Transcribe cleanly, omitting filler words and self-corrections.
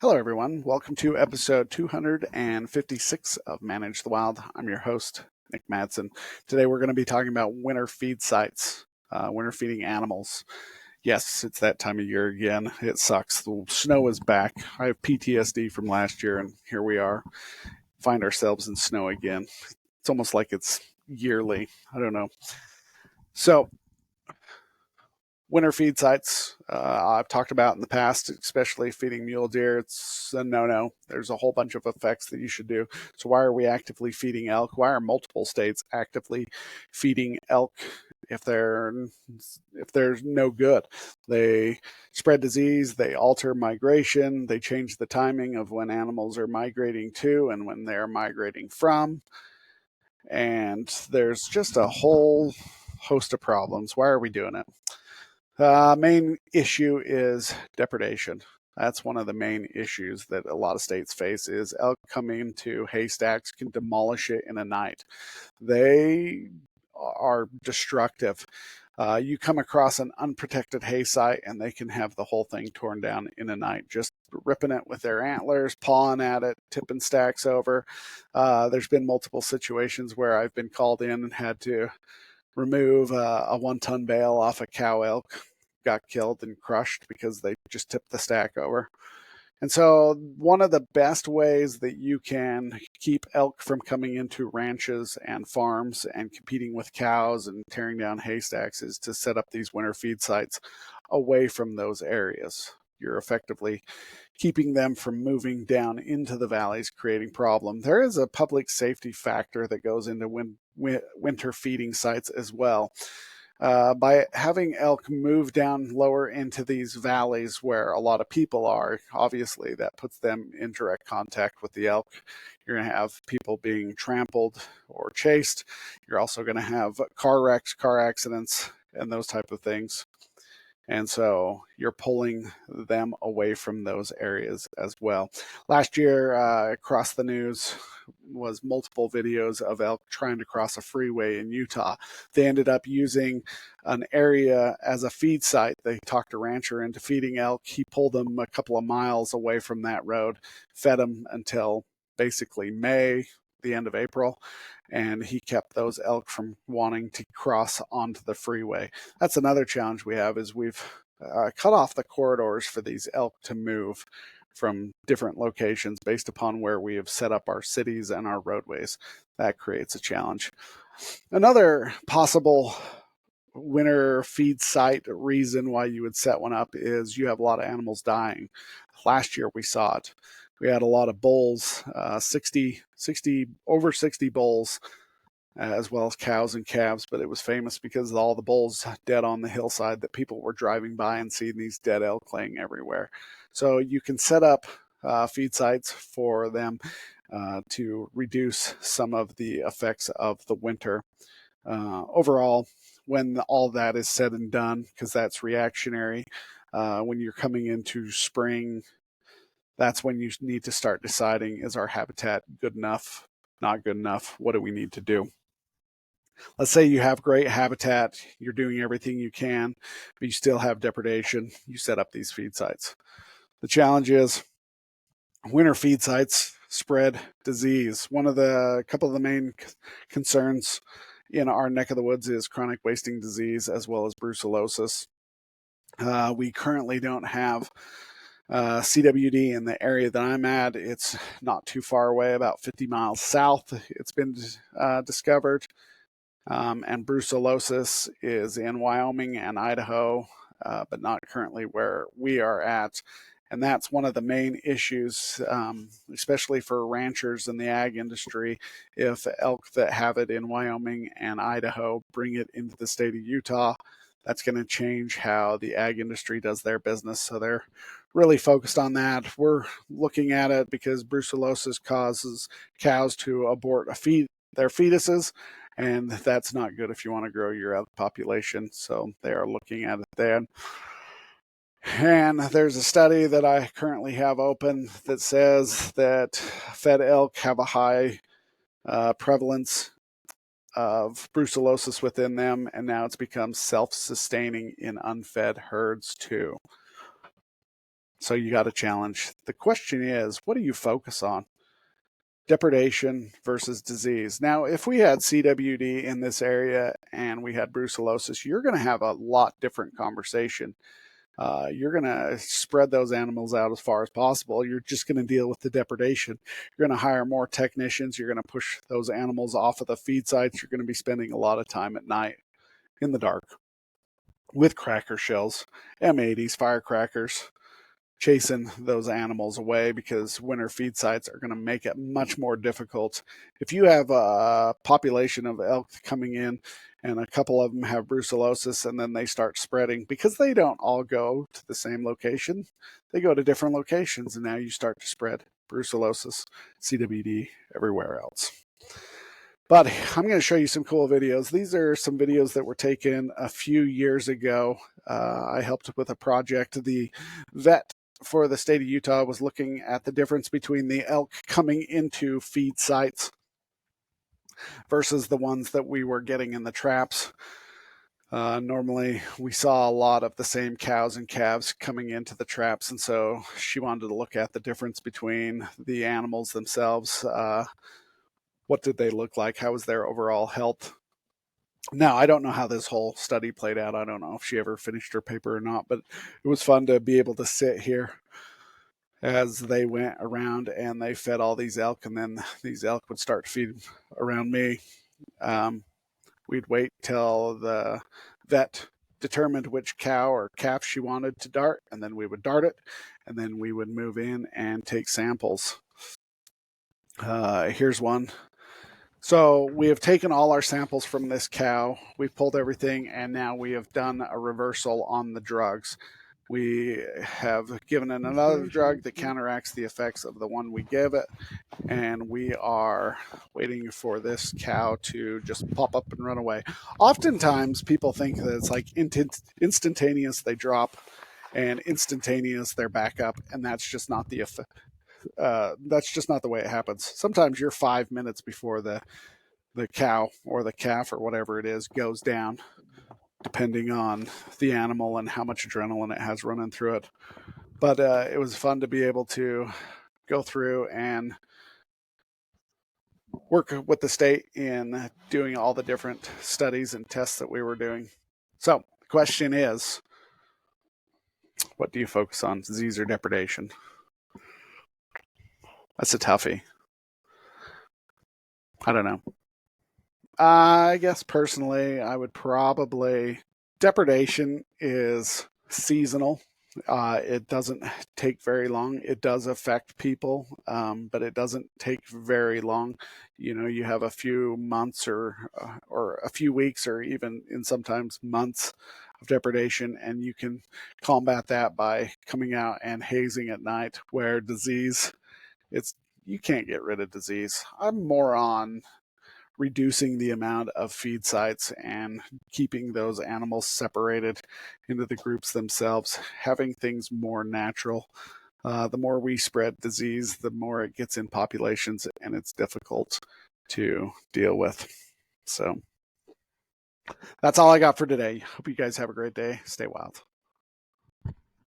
Hello, everyone. Welcome to episode 256 of Manage the Wild. I'm your host, Nick Madsen. Today, we're going to be talking about winter feed sites, winter feeding animals. Yes, it's that time of year again. It sucks. The snow is back. I have PTSD from last year, and here we are, find ourselves in snow again. It's almost like it's yearly. I don't know. So, winter feed sites, I've talked about in the past, especially feeding mule deer. It's a no-no. There's a whole bunch of effects that you should do. So why are we actively feeding elk? Why are multiple states actively feeding elk if they're no good? They spread disease, they alter migration, they change the timing of when animals are migrating to and when they're migrating from. And there's just a whole host of problems. Why are we doing it? Main issue is depredation. That's one of the main issues that a lot of states face is elk coming to haystacks can demolish it in a night. They are destructive. You come across an unprotected hay site and they can have the whole thing torn down in a night, just ripping it with their antlers, pawing at it, tipping stacks over. There's been multiple situations where I've been called in and had to remove a 1-ton bale off a cow elk, got killed and crushed because they just tipped the stack over. And so one of the best ways that you can keep elk from coming into ranches and farms and competing with cows and tearing down haystacks is to set up these winter feed sites away from those areas. You're effectively keeping them from moving down into the valleys, creating problem. There is a public safety factor that goes into winter feeding sites as well. By having elk move down lower into these valleys where a lot of people are, obviously that puts them in direct contact with the elk. You're going to have people being trampled or chased. You're also going to have car wrecks, car accidents, and those type of things. And so you're pulling them away from those areas as well. Last year, across the news was multiple videos of elk trying to cross a freeway in Utah. They ended up using an area as a feed site. They talked a rancher into feeding elk. He pulled them a couple of miles away from that road, fed them until basically May, the end of April, and he kept those elk from wanting to cross onto the freeway. That's another challenge we have is we've cut off the corridors for these elk to move from different locations based upon where we have set up our cities and our roadways. That creates a challenge. Another possible winter feed site reason why you would set one up is you have a lot of animals dying. Last year we saw it. We had a lot of bulls, 60 over 60 bulls, as well as cows and calves, but it was famous because of all the bulls dead on the hillside that people were driving by and seeing these dead elk laying everywhere. So you can set up feed sites for them to reduce some of the effects of the winter. Overall, when all that is said and done, because that's reactionary, when you're coming into spring, that's when you need to start deciding, is our habitat good enough, not good enough? What do we need to do? Let's say you have great habitat, you're doing everything you can, but you still have depredation. You set up these feed sites. The challenge is winter feed sites spread disease. Couple of the main concerns in our neck of the woods is chronic wasting disease as well as brucellosis. We currently don't have CWD in the area that I'm at. It's not too far away, about 50 miles south. It's been discovered. And brucellosis is in Wyoming and Idaho, but not currently where we are at. And that's one of the main issues, especially for ranchers in the ag industry. If elk that have it in Wyoming and Idaho bring it into the state of Utah, that's going to change how the ag industry does their business. So they're really focused on that. We're looking at it because brucellosis causes cows to abort their fetuses, and that's not good if you want to grow your elk population. So they are looking at it then. And there's a study that I currently have open that says that fed elk have a high prevalence of brucellosis within them, and now it's become self-sustaining in unfed herds too. So you got a challenge. The question is, what do you focus on? Depredation versus disease. Now, if we had CWD in this area and we had brucellosis, you're going to have a lot different conversation. You're going to spread those animals out as far as possible. You're just going to deal with the depredation. You're going to hire more technicians. You're going to push those animals off of the feed sites. You're going to be spending a lot of time at night in the dark with cracker shells, M80s, firecrackers, chasing those animals away, because winter feed sites are going to make it much more difficult. If you have a population of elk coming in and a couple of them have brucellosis and then they start spreading, because they don't all go to the same location, they go to different locations, and now you start to spread brucellosis, CWD everywhere else. But I'm going to show you some cool videos. These are some videos that were taken a few years ago. I helped with a project. The vet for the state of Utah was looking at the difference between the elk coming into feed sites versus the ones that we were getting in the traps. Normally, we saw a lot of the same cows and calves coming into the traps, and so she wanted to look at the difference between the animals themselves. What did they look like? How was their overall health? Now, I don't know how this whole study played out. I don't know if she ever finished her paper or not, but it was fun to be able to sit here as they went around and they fed all these elk, and then these elk would start feeding around me. We'd wait till the vet determined which cow or calf she wanted to dart, and then we would dart it, and then we would move in and take samples. Here's one. So we have taken all our samples from this cow, we've pulled everything, and now we have done a reversal on the drugs. We have given it another drug that counteracts the effects of the one we give it, and we are waiting for this cow to just pop up and run away. Oftentimes people think that it's like instantaneous they drop and instantaneous they're back up, and that's just not the effect. That's just not the way it happens. Sometimes you're 5 minutes before the cow or the calf or whatever it is goes down, depending on the animal and how much adrenaline it has running through it. But it was fun to be able to go through and work with the state in doing all the different studies and tests that we were doing. So the question is, what do you focus on, disease or depredation? That's a toughie. I don't know. I guess personally, I would probably, depredation is seasonal. It doesn't take very long. It does affect people, but it doesn't take very long. You know, you have a few months or a few weeks, or even in sometimes months of depredation, and you can combat that by coming out and hazing at night. Where disease, it's, you can't get rid of disease. I'm more on reducing the amount of feed sites and keeping those animals separated into the groups themselves, having things more natural. The more we spread disease, the more it gets in populations, and it's difficult to deal with. So that's all I got for today. Hope you guys have a great day. Stay wild.